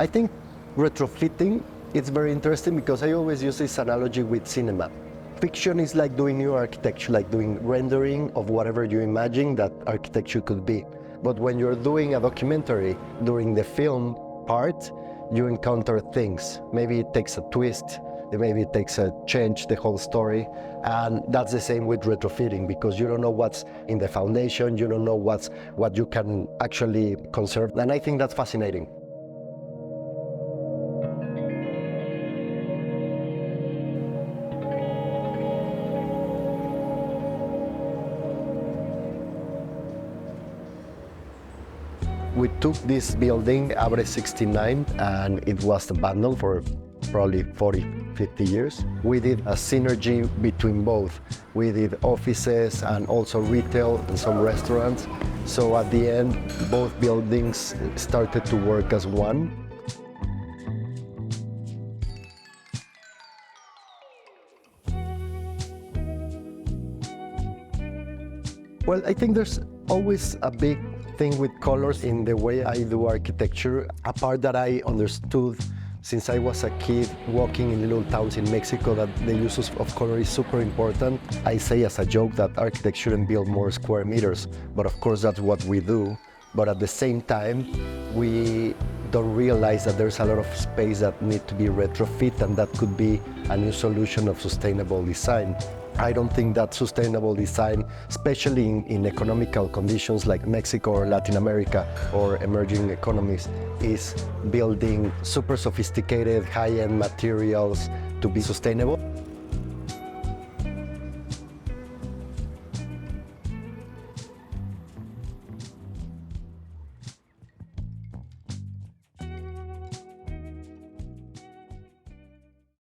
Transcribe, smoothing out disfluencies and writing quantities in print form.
I think retrofitting is very interesting because I always use this analogy with cinema. Fiction is like doing new architecture, like doing rendering of whatever you imagine that architecture could be. But when you're doing a documentary, during the film part, you encounter things. Maybe it takes a twist, maybe it takes a change the whole story. And that's the same with retrofitting, because you don't know what's in the foundation, you don't know what you can actually conserve. And I think that's fascinating. We took this building, Abre 69, and it was abandoned for probably 40, 50 years. We did a synergy between both. We did offices and also retail and some restaurants. So at the end, both buildings started to work as one. Well, I think there's always a big thing with colors in the way I do architecture. A part that I understood since I was a kid walking in little towns in Mexico, that the use of color is super important. I say as a joke that architects shouldn't build more square meters, but of course that's what we do. But at the same time, we don't realize that there's a lot of space that need to be retrofit, and that could be a new solution of sustainable design. I don't think that sustainable design, especially in economical conditions like Mexico or Latin America or emerging economies, is building super sophisticated high-end materials to be sustainable.